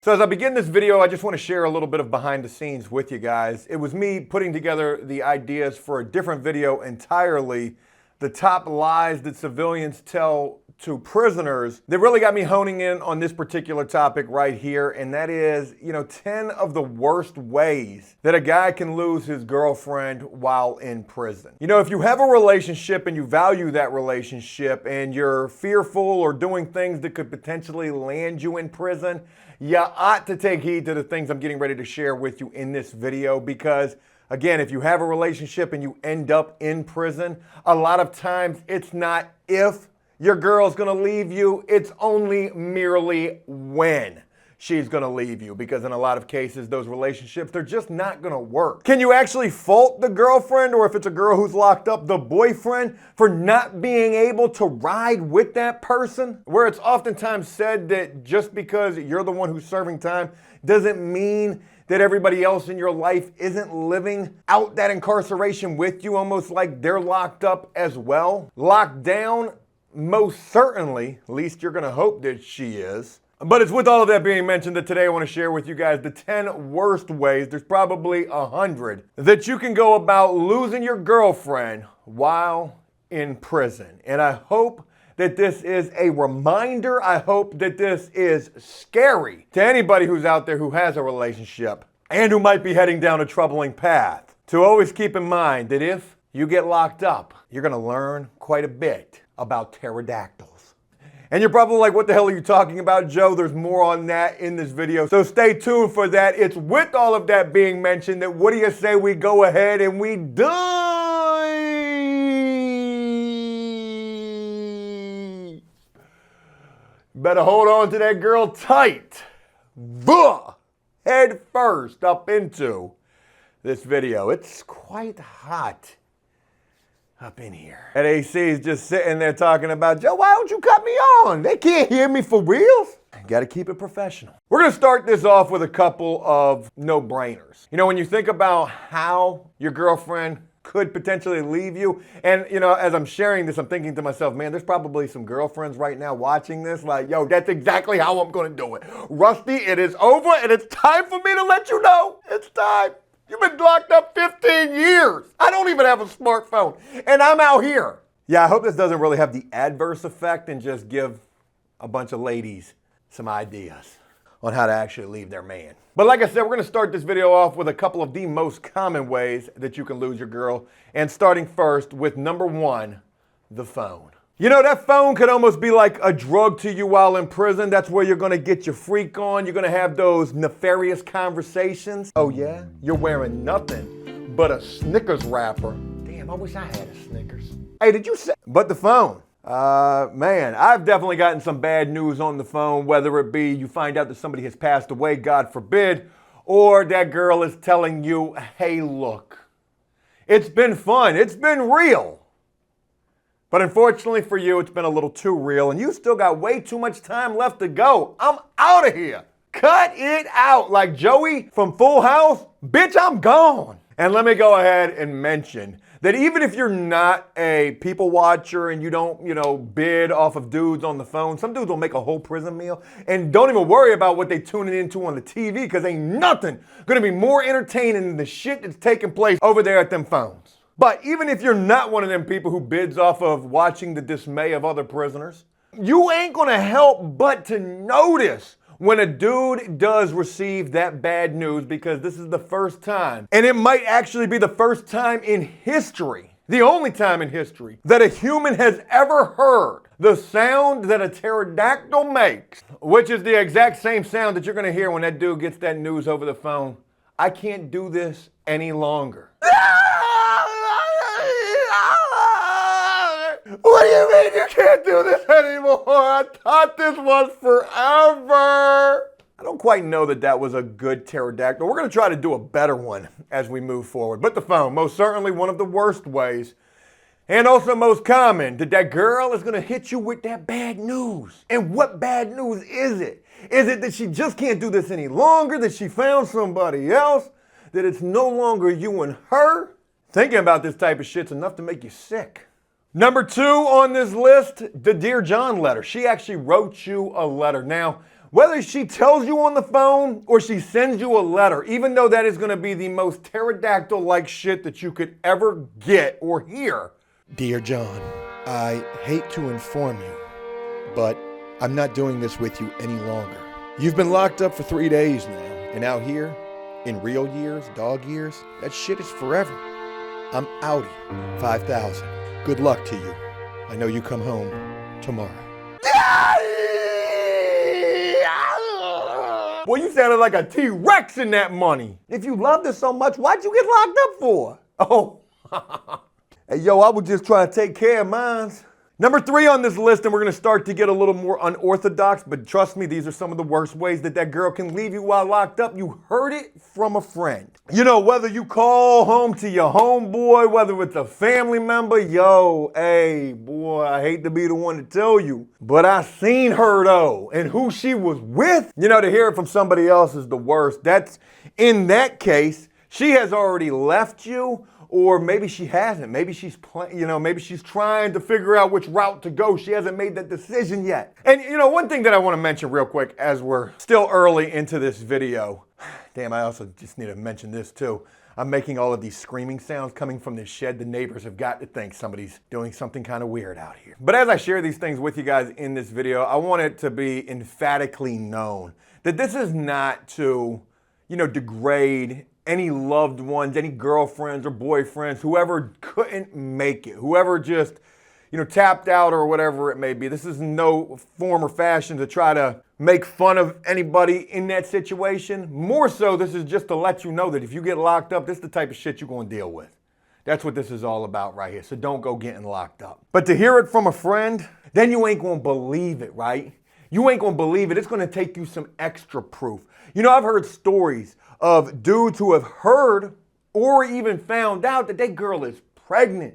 So as I begin this video, I just want to share a little bit of behind the scenes with you guys. It was me putting together the ideas for a different video entirely. The top lies that civilians tell to prisoners that really got me honing in on this particular topic right here. And that is, 10 of the worst ways that a guy can lose his girlfriend while in prison. If you have a relationship and you value that relationship and you're fearful or doing things that could potentially land you in prison, you ought to take heed to the things I'm getting ready to share with you in this video, because again, if you have a relationship and you end up in prison, a lot of times it's not if your girl's gonna leave you, it's only merely when she's gonna leave you, because in a lot of cases, those relationships, they're just not gonna work. Can you actually fault the girlfriend, or if it's a girl who's locked up, the boyfriend, for not being able to ride with that person? Where it's oftentimes said that just because you're the one who's serving time doesn't mean that everybody else in your life isn't living out that incarceration with you, almost like they're locked up as well. Locked down, most certainly, at least you're gonna hope that she is. But it's with all of that being mentioned that today I want to share with you guys the 10 worst ways, there's probably 100, that you can go about losing your girlfriend while in prison. And I hope that this is a reminder. I hope that this is scary to anybody who's out there who has a relationship and who might be heading down a troubling path. To always keep in mind that if you get locked up, you're going to learn quite a bit about pterodactyls. And you're probably like, what the hell are you talking about, Joe? There's more on that in this video, so stay tuned for that. It's with all of that being mentioned that what do you say we go ahead and we die? Better hold on to that girl tight. Head first up into this video. It's quite hot up in here. That AC is just sitting there talking about, Joe, why don't you cut me on? They can't hear me for reals. Gotta keep it professional. We're gonna start this off with a couple of no-brainers. When you think about how your girlfriend could potentially leave you, and as I'm sharing this, I'm thinking to myself, man, there's probably some girlfriends right now watching this like, yo, that's exactly how I'm gonna do it. Rusty, it is over and it's time for me to let you know. It's time. You've been locked up 15 years. I don't even have a smartphone, and I'm out here. Yeah, I hope this doesn't really have the adverse effect and just give a bunch of ladies some ideas on how to actually leave their man. But like I said, we're gonna start this video off with a couple of the most common ways that you can lose your girl, and starting first with number 1, the phone. That phone could almost be like a drug to you while in prison. That's where you're gonna get your freak on. You're gonna have those nefarious conversations. Oh yeah? You're wearing nothing but a Snickers wrapper. Damn, I wish I had a Snickers. Hey, did you say? But the phone. Man, I've definitely gotten some bad news on the phone, whether it be you find out that somebody has passed away, God forbid, or that girl is telling you, hey, look, it's been fun, it's been real. But unfortunately for you, it's been a little too real, and you still got way too much time left to go. I'm out of here. Cut it out. Like Joey from Full House, bitch, I'm gone. And let me go ahead and mention that even if you're not a people watcher and you don't, bid off of dudes on the phone, some dudes will make a whole prison meal and don't even worry about what they tuning into on the TV, because ain't nothing gonna be more entertaining than the shit that's taking place over there at them phones. But even if you're not one of them people who bids off of watching the dismay of other prisoners, you ain't gonna help but to notice when a dude does receive that bad news, because this is the first time, and it might actually be the first time in history, the only time in history, that a human has ever heard the sound that a pterodactyl makes, which is the exact same sound that you're gonna hear when that dude gets that news over the phone. I can't do this any longer. What do you mean you can't do this anymore? I thought this was forever. I don't quite know that that was a good pterodactyl. We're going to try to do a better one as we move forward. But the phone, most certainly one of the worst ways, and also most common, that girl is going to hit you with that bad news. And what bad news is it? Is it that she just can't do this any longer, that she found somebody else, that it's no longer you and her? Thinking about this type of shit's enough to make you sick. Number 2 on this list, the Dear John letter. She actually wrote you a letter. Now, Whether she tells you on the phone or she sends you a letter, even though that is going to be the most pterodactyl-like shit that you could ever get or hear. Dear John, I hate to inform you, but I'm not doing this with you any longer. You've been locked up for 3 days now, and out here, in real years, dog years, that shit is forever. I'm outie, 5,000. Good luck to you. I know you come home tomorrow. Boy, you sounded like a T-Rex in that money. If you loved her so much, why'd you get locked up for? Oh. Hey, yo, I was just trying to take care of mine. Number 3 on this list, and we're going to start to get a little more unorthodox, but trust me, these are some of the worst ways that girl can leave you while locked up. You heard it from a friend. You know, whether you call home to your homeboy, whether it's a family member, yo, hey, boy, I hate to be the one to tell you, but I seen her though, and who she was with. You know, to hear it from somebody else is the worst. That's, in that case, she has already left you. Or maybe she hasn't. Maybe she's maybe she's trying to figure out which route to go. She hasn't made that decision yet. And you know, one thing that I want to mention real quick as we're still early into this video. Damn, I also just need to mention this too. I'm making all of these screaming sounds coming from this shed. The neighbors have got to think somebody's doing something kind of weird out here. But as I share these things with you guys in this video, I want it to be emphatically known that this is not to, degrade any loved ones, any girlfriends or boyfriends, whoever couldn't make it, whoever just, tapped out or whatever it may be. This is no form or fashion to try to make fun of anybody in that situation. More so, this is just to let you know that if you get locked up, this is the type of shit you're going to deal with. That's what this is all about right here. So don't go getting locked up. But to hear it from a friend, then you ain't going to believe it, right? You ain't going to believe it. It's going to take you some extra proof. I've heard stories of dudes who have heard or even found out that that girl is pregnant.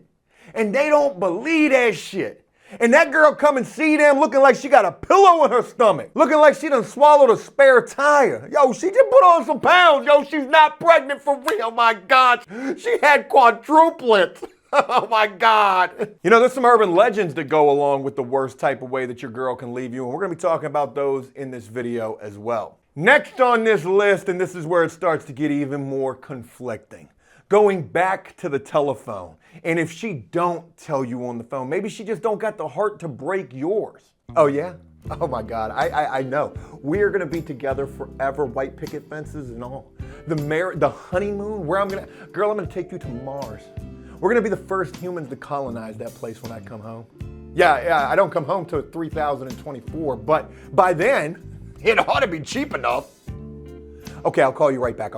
And they don't believe that shit. And that girl come and see them looking like she got a pillow in her stomach. Looking like she done swallowed a spare tire. Yo, she just put on some pounds. Yo, she's not pregnant for real. My God. She had quadruplets. Oh my God. There's some urban legends that go along with the worst type of way that your girl can leave you. And we're going to be talking about those in this video as well. Next on this list, and this is where it starts to get even more conflicting, going back to the telephone. And if she don't tell you on the phone, maybe she just don't got the heart to break yours. Oh yeah? Oh my God, I know. We're gonna be together forever, white picket fences and all. The honeymoon, I'm gonna take you to Mars. We're gonna be the first humans to colonize that place when I come home. Yeah, I don't come home till 3024, but by then, it ought to be cheap enough. Okay, I'll call you right back.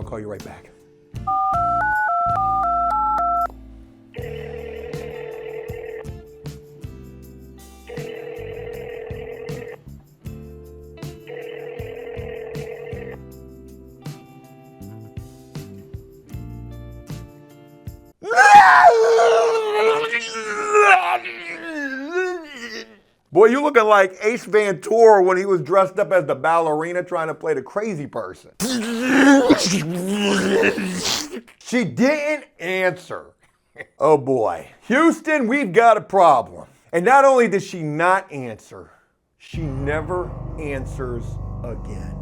Boy, you looking like Ace Ventura when he was dressed up as the ballerina trying to play the crazy person. She didn't answer. Oh boy. Houston, we've got a problem. And not only did she not answer, she never answers again.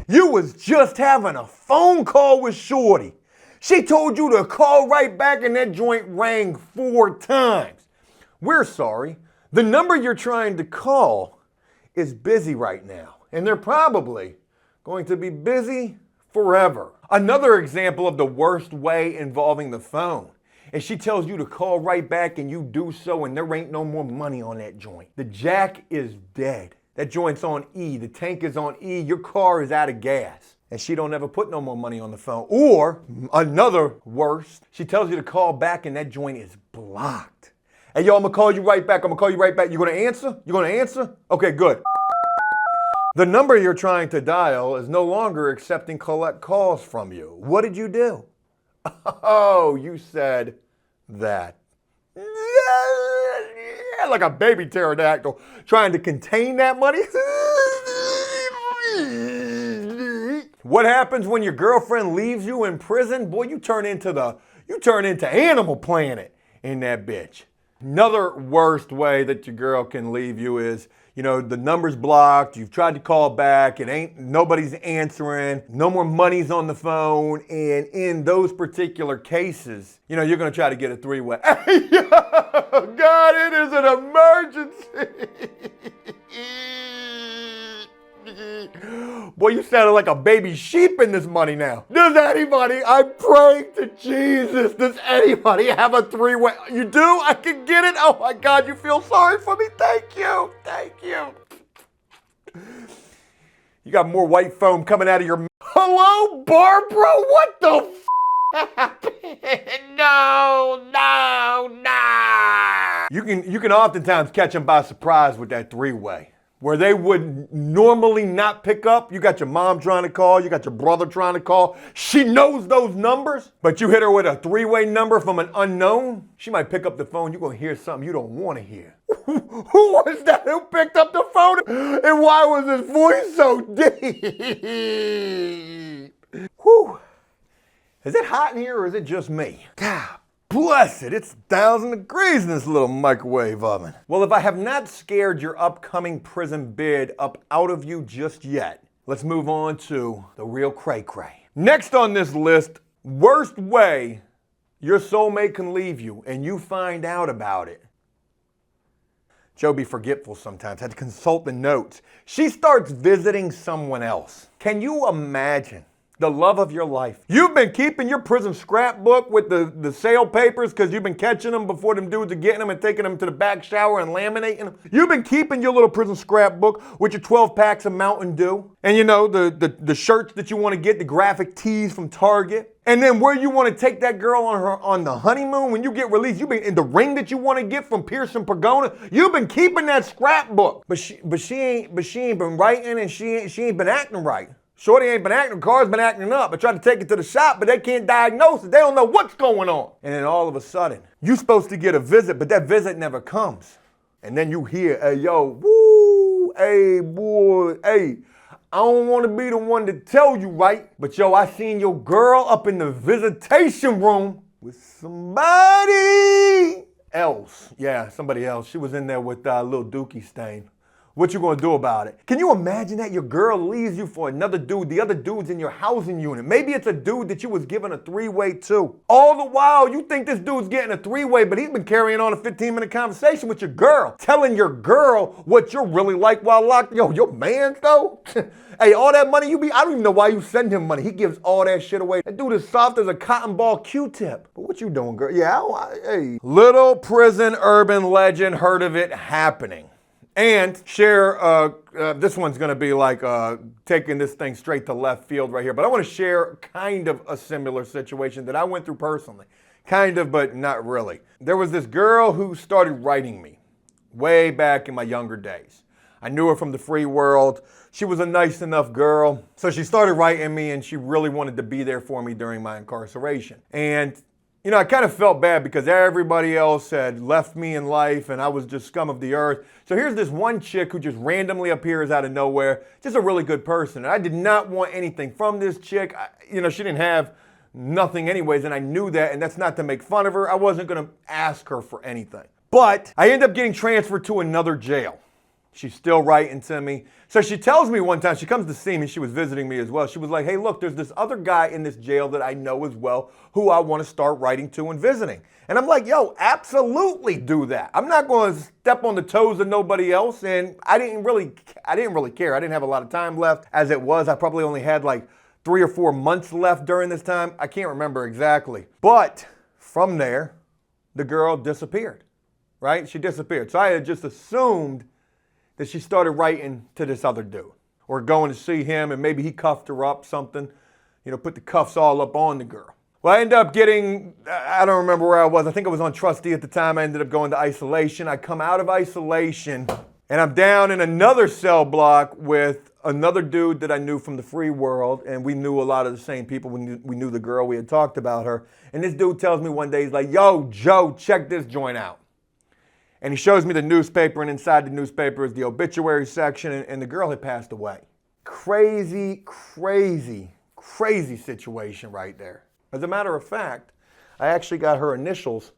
You was just having a phone call with Shorty. She told you to call right back and that joint rang 4 times. We're sorry. The number you're trying to call is busy right now, and they're probably going to be busy forever. Another example of the worst way involving the phone is she tells you to call right back and you do so and there ain't no more money on that joint. The jack is dead. That joint's on E. The tank is on E. Your car is out of gas. And she don't ever put no more money on the phone. Or, another worse, she tells you to call back and that joint is blocked. Hey, yo, I'm going to call you right back. You going to answer? Okay, good. The number you're trying to dial is no longer accepting collect calls from you. What did you do? Oh, you said that. Like a baby pterodactyl trying to contain that money. What happens when your girlfriend leaves you in prison? Boy, you turn into Animal Planet in that bitch. Another worst way that your girl can leave you is, You know, the number's blocked, you've tried to call back, nobody's answering, no more money's on the phone, and in those particular cases, you know, you're gonna try to get a three-way. Hey, yo, God, it is an emergency. Boy, you sounded like a baby sheep in this money now. Does anybody, I'm praying to Jesus, does anybody have a three-way? You do? I can get it? Oh my God, you feel sorry for me? Thank you, thank you. You got more white foam coming out of your mouth. Hello, Barbara? What the happened? No. You can oftentimes catch them by surprise with that three-way. Where they would normally not pick up. You got your mom trying to call, you got your brother trying to call. She knows those numbers, but you hit her with a three-way number from an unknown. She might pick up the phone, you're gonna hear something you don't wanna hear. Who was that who picked up the phone? And why was his voice so deep? Whew. Is it hot in here or is it just me? God bless it, it's 1,000 degrees in this little microwave oven. Well, if I have not scared your upcoming prison bid up out of you just yet, let's move on to the real cray-cray. Next on this list, worst way your soulmate can leave you and you find out about it. Joe be forgetful sometimes, had to consult the notes. She starts visiting someone else. Can you imagine? The love of your life. You've been keeping your prison scrapbook with the sale papers because you've been catching them before them dudes are getting them and taking them to the back shower and laminating them. You've been keeping your little prison scrapbook with your 12 packs of Mountain Dew. And you know, the shirts that you want to get, the graphic tees from Target. And then where you want to take that girl on the honeymoon when you get released, you've been in the ring that you want to get from Pearson Pergona. You've been keeping that scrapbook. But she ain't been writing and she ain't been acting right. Shorty ain't been acting, car's been acting up. I tried to take it to the shop, but they can't diagnose it. They don't know what's going on. And then all of a sudden, you're supposed to get a visit, but that visit never comes. And then you hear, hey, yo, woo, hey, boy, hey, I don't want to be the one to tell you, right? But yo, I seen your girl up in the visitation room with somebody else. Yeah, somebody else. She was in there with a little dookie stain. What you gonna do about it? Can you imagine that your girl leaves you for another dude? The other dude's in your housing unit. Maybe it's a dude that you was giving a three-way to. All the while, you think this dude's getting a three-way, but he's been carrying on a 15-minute conversation with your girl, telling your girl what you're really like while locked. Yo, your man though? Hey, all that money I don't even know why you send him money. He gives all that shit away. That dude is soft as a cotton ball Q-tip. But what you doing, girl? Yeah, hey. Little prison urban legend, heard of it happening. And share, this one's gonna be like taking this thing straight to left field right here, but I wanna share kind of a similar situation that I went through personally. Kind of, but not really. There was this girl who started writing me way back in my younger days. I knew her from the free world. She was a nice enough girl. So she started writing me and she really wanted to be there for me during my incarceration. And you know, I kind of felt bad because everybody else had left me in life and I was just scum of the earth. So here's this one chick who just randomly appears out of nowhere, just a really good person. And I did not want anything from this chick. You know, she didn't have nothing anyways, and I knew that, and that's not to make fun of her. I wasn't gonna ask her for anything. But I ended up getting transferred to another jail. She's still writing to me. So she tells me one time, she comes to see me, she was visiting me as well. She was like, hey, look, there's this other guy in this jail that I know as well who I want to start writing to and visiting. And I'm like, yo, absolutely do that. I'm not going to step on the toes of nobody else. And I didn't really care. I didn't have a lot of time left as it was. I probably only had like 3 or 4 months left during this time. I can't remember exactly. But from there, the girl disappeared, right? She disappeared. So I had just assumed that she started writing to this other dude or going to see him and maybe he cuffed her up something, you know, put the cuffs all up on the girl. Well, I ended up getting, I don't remember where I was. I think I was on trustee at the time. I ended up going to isolation. I come out of isolation and I'm down in another cell block with another dude that I knew from the free world. And we knew a lot of the same people. We knew the girl. We had talked about her. And this dude tells me one day, he's like, yo, Joe, check this joint out. And he shows me the newspaper, and inside the newspaper is the obituary section, and the girl had passed away. Crazy, crazy, crazy situation right there. As a matter of fact, I actually got her initials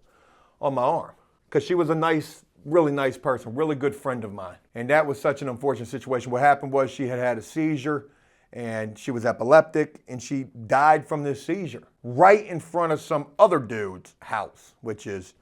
on my arm because she was a nice really nice person, really good friend of mine. And that was such an unfortunate situation. What happened was she had a seizure and she was epileptic and she died from this seizure right in front of some other dude's house, which is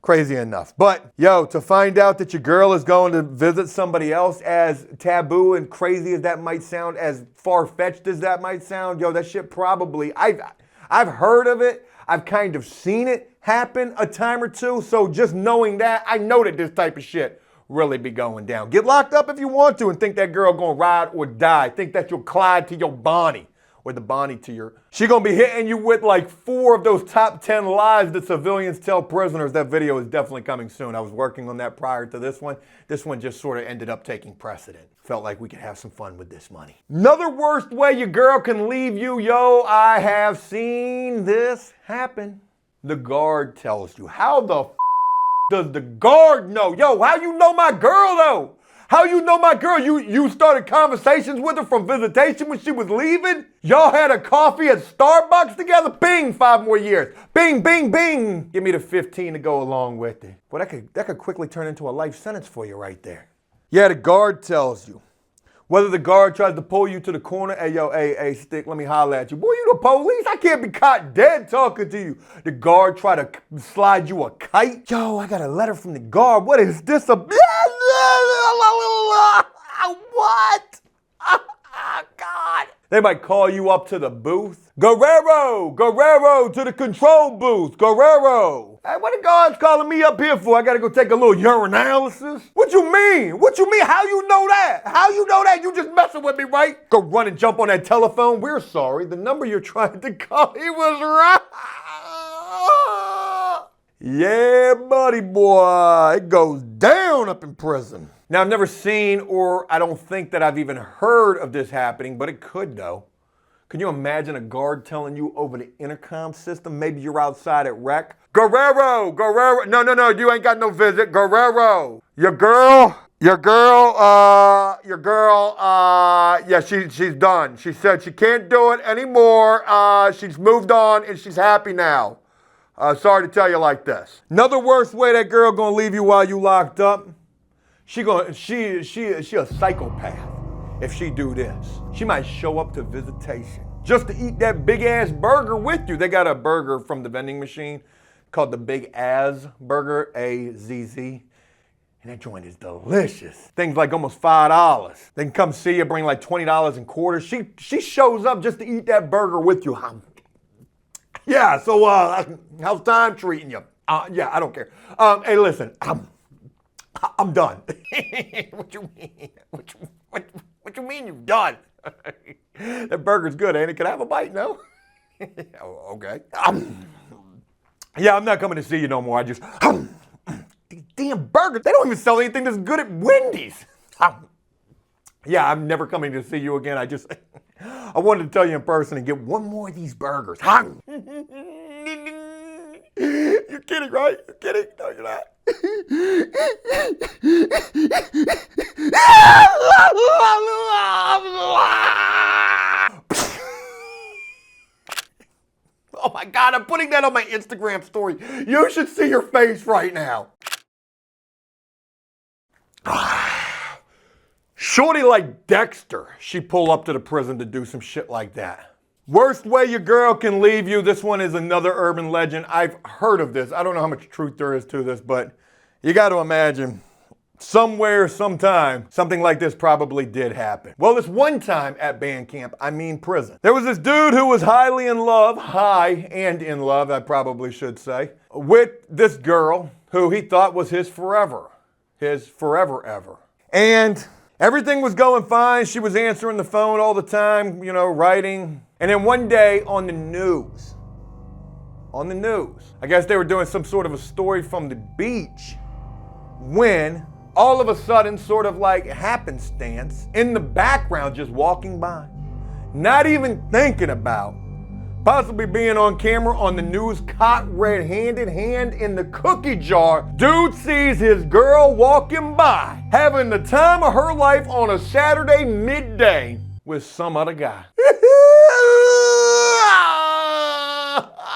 crazy enough. But yo, to find out that your girl is going to visit somebody else, as taboo and crazy as that might sound, as far-fetched as that might sound, yo, that shit probably, I've heard of it. I've kind of seen it happen a time or two. So just knowing that, I know that this type of shit really be going down. Get locked up if you want to and think that girl gonna ride or die. Think that you'll Clyde to your Bonnie. Or the Bonnie to your... She gonna be hitting you with like 4 of those top 10 lies that civilians tell prisoners. That video is definitely coming soon. I was working on that prior to this one. This one just sort of ended up taking precedent. Felt like we could have some fun with this money. Another worst way your girl can leave you, yo, I have seen this happen. The guard tells you. How the f does the guard know? Yo, how you know my girl though? How you know my girl? You started conversations with her from visitation when she was leaving? Y'all had a coffee at Starbucks together? Bing, 5 more years. Bing, bing, bing. Give me the 15 to go along with it. Well, that could quickly turn into a life sentence for you right there. Yeah, the guard tells you. Whether the guard tries to pull you to the corner, hey, yo, hey, stick, let me holler at you. Boy, you the police? I can't be caught dead talking to you. The guard try to slide you a kite. Yo, I got a letter from the guard. What is this? What? God. They might call you up to the booth. Guerrero to the control booth. Guerrero. Hey, what the guards calling me up here for? I gotta go take a little urinalysis? What you mean? What you mean? How you know that? How you know that? You just messing with me, right? Go run and jump on that telephone. We're sorry. The number you're trying to call, he was right. Yeah, buddy boy. It goes down up in prison. Now, I've never seen, or I don't think that I've even heard of this happening, but it could though. Can you imagine a guard telling you over the intercom system? Maybe you're outside at rec. Guerrero. No, you ain't got no visit. Guerrero. Your girl, yeah, she's done. She said she can't do it anymore. She's moved on and she's happy now. Sorry to tell you like this. Another worst way that girl gonna leave you while you locked up. She a psychopath if she do this. She might show up to visitation just to eat that big ass burger with you. They got a burger from the vending machine called the Big Az Burger, A-Z-Z. And that joint is delicious. Things like almost $5. They can come see you, bring like $20 in quarters. She shows up just to eat that burger with you. Yeah, so how's time treating you? Yeah, I don't care. Hey, listen, I'm done. What you mean? What you mean you done? That burger's good, ain't it? Can I have a bite? No? Okay. Yeah, I'm not coming to see you no more. I just, these damn burgers, they don't even sell anything that's good at Wendy's. Yeah, I'm never coming to see you again. I wanted to tell you in person and get one more of these burgers. You're kidding, right? You're kidding? No, you're not. Oh my God, I'm putting that on my Instagram story. You should see your face right now. Shorty like Dexter, she pull up to the prison to do some shit like that. Worst way your girl can leave you. This one is another urban legend. I've heard of this. I don't know how much truth there is to this, but you got to imagine somewhere, sometime, something like this probably did happen. Well, this one time at band camp, prison, there was this dude who was highly in love, high and in love, I probably should say, with this girl who he thought was his forever ever. And everything was going fine. She was answering the phone all the time, writing. And then one day on the news, I guess they were doing some sort of a story from the beach when all of a sudden, sort of like happenstance, in the background, just walking by, not even thinking about possibly being on camera on the news, caught red-handed, hand in the cookie jar. Dude sees his girl walking by, having the time of her life on a Saturday midday with some other guy.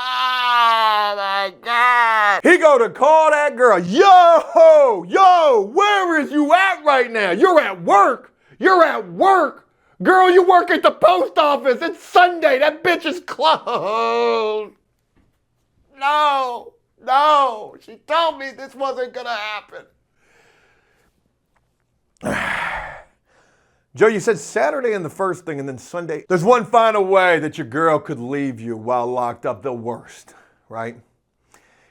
Oh my God. He We go to call that girl. Yo, where is you at right now? You're at work. You're at work. Girl, you work at the post office. It's Sunday. That bitch is closed. No. She told me this wasn't going to happen. Joe, you said Saturday and the first thing, and then Sunday. There's one final way that your girl could leave you while locked up, the worst, right?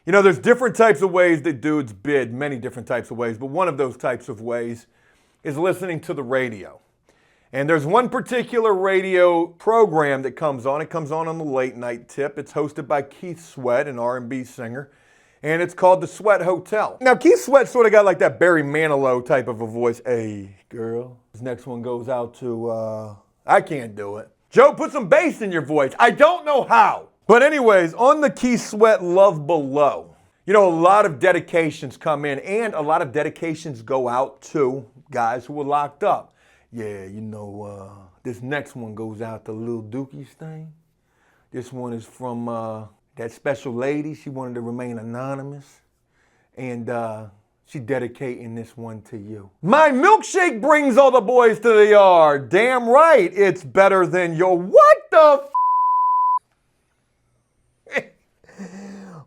You know, there's different types of ways that dudes bid, many different types of ways, but one of those types of ways is listening to the radio. And there's one particular radio program that comes on. It comes on the late night tip. It's hosted by Keith Sweat, an R&B singer. And it's called The Sweat Hotel. Now, Keith Sweat sort of got like that Barry Manilow type of a voice. Hey, girl. This next one goes out to, I can't do it. Joe, put some bass in your voice. I don't know how. But anyways, on the Keith Sweat Love Below, you know, a lot of dedications come in and a lot of dedications go out to guys who were locked up. Yeah, you know, this next one goes out to Lil Dookie's thing. This one is from, that special lady. She wanted to remain anonymous. And she dedicating this one to you. My milkshake brings all the boys to the yard. Damn right, it's better than your what the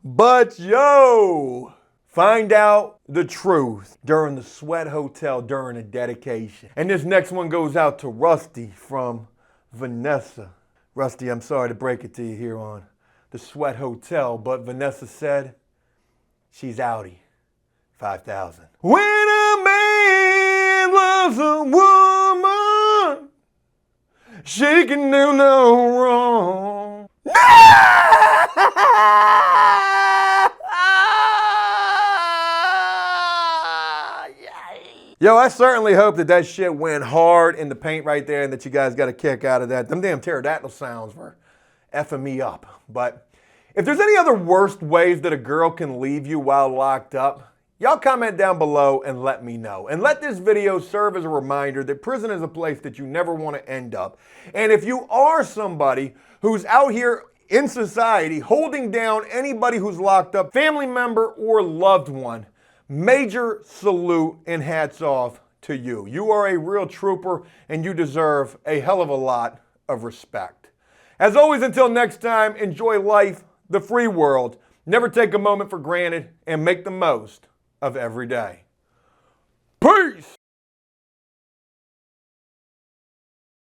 But yo, find out the truth during the Sweat Hotel during a dedication. And this next one goes out to Rusty from Vanessa. Rusty, I'm sorry to break it to you here on the Sweat Hotel, but Vanessa said she's outie. 5,000. When a man loves a woman, she can do no wrong. Yo, I certainly hope that shit went hard in the paint right there and that you guys got a kick out of that. Them damn pterodactyl sounds were effing me up. But if there's any other worst ways that a girl can leave you while locked up, y'all comment down below and let me know. And let this video serve as a reminder that prison is a place that you never want to end up. And if you are somebody who's out here in society holding down anybody who's locked up, family member or loved one, major salute and hats off to you. You are a real trooper and you deserve a hell of a lot of respect. As always, until next time, enjoy life, the free world. Never take a moment for granted and make the most of every day. Peace!